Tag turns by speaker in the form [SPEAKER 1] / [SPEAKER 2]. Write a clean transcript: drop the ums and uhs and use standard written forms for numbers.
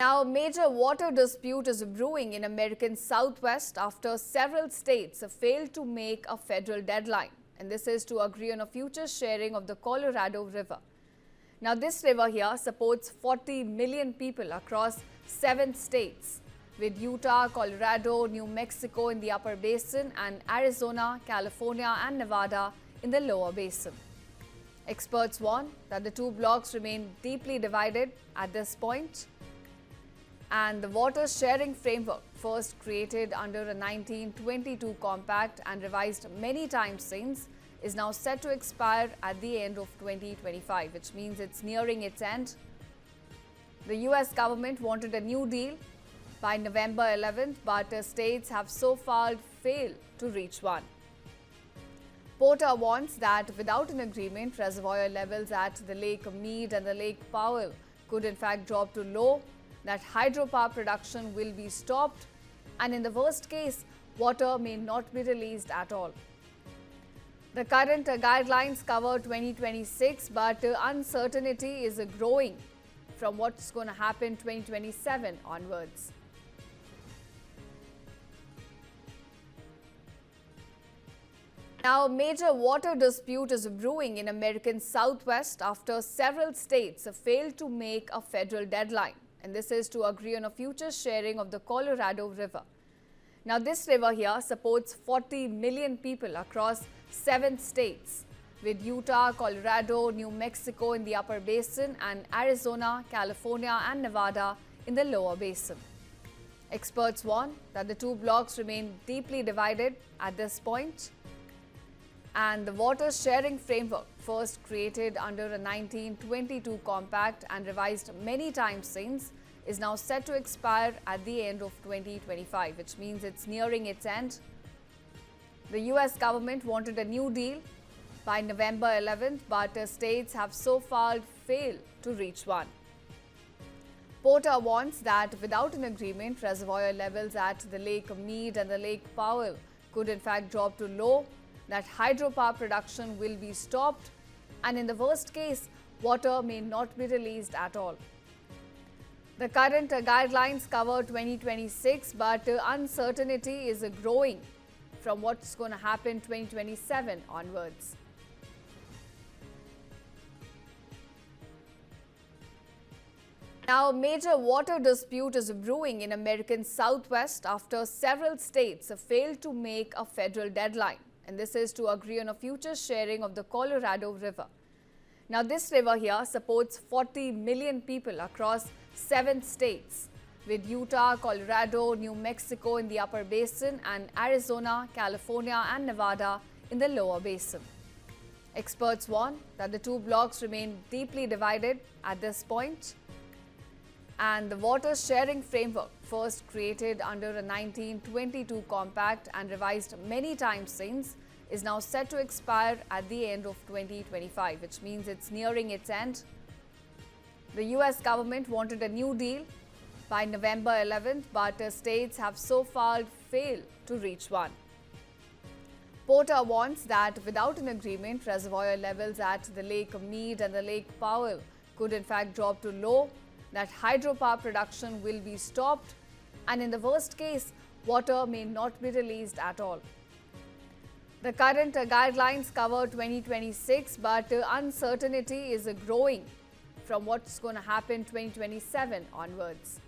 [SPEAKER 1] Now, a major water dispute is brewing in American Southwest after several states have failed to make a federal deadline, and this is to agree on a future sharing of the Colorado River. Now, this river here supports 40 million people across 7 states, with Utah, Colorado, New Mexico in the upper basin and Arizona, California and Nevada in the lower basin. Experts warn that the two blocs remain deeply divided at this point. And the water sharing framework, first created under a 1922 compact and revised many times since, is now set to expire at the end of 2025, which means it's nearing its end. The US government wanted a new deal by November 11th, but states have so far failed to reach one. Porter warns that without an agreement, reservoir levels at the Lake Mead and the Lake Powell could in fact drop to low, that hydropower production will be stopped, and in the worst case, water may not be released at all. The current guidelines cover 2026, but uncertainty is growing from what's going to happen 2027 onwards. Now, a major water dispute is brewing in American Southwest after several states have failed to make a federal deadline, and this is to agree on a future sharing of the Colorado River. Now, this river here supports 40 million people across 7 states, with Utah, Colorado, New Mexico in the upper basin and Arizona, California and Nevada in the lower basin. Experts warn that the two blocs remain deeply divided at this point. And the water sharing framework, first created under a 1922 compact and revised many times since, is now set to expire at the end of 2025, which means it's nearing its end. The US government wanted a new deal by November 11th, but states have so far failed to reach one. Porter warns that without an agreement, reservoir levels at the Lake Mead and the Lake Powell could in fact drop to low, that hydropower production will be stopped, and in the worst case, water may not be released at all. The current guidelines cover 2026, but uncertainty is growing from what's going to happen 2027 onwards. Now, a major water dispute is brewing in American Southwest after several states have failed to make a federal deadline, and this is to agree on a future sharing of the Colorado River. Now, this river here supports 40 million people across 7 states, with Utah, Colorado, New Mexico in the upper basin and Arizona, California and Nevada in the lower basin. Experts warn that the two blocs remain deeply divided at this point. And the water sharing framework, first created under a 1922 compact and revised many times since, is now set to expire at the end of 2025, which means it's nearing its end. The US government wanted a new deal by November 11th, but states have so far failed to reach one. Porter warns that without an agreement, reservoir levels at the Lake Mead and the Lake Powell could in fact drop to low, that hydropower production will be stopped, and in the worst case, water may not be released at all. The current guidelines cover 2026, but uncertainty is growing from what's going to happen 2027 onwards.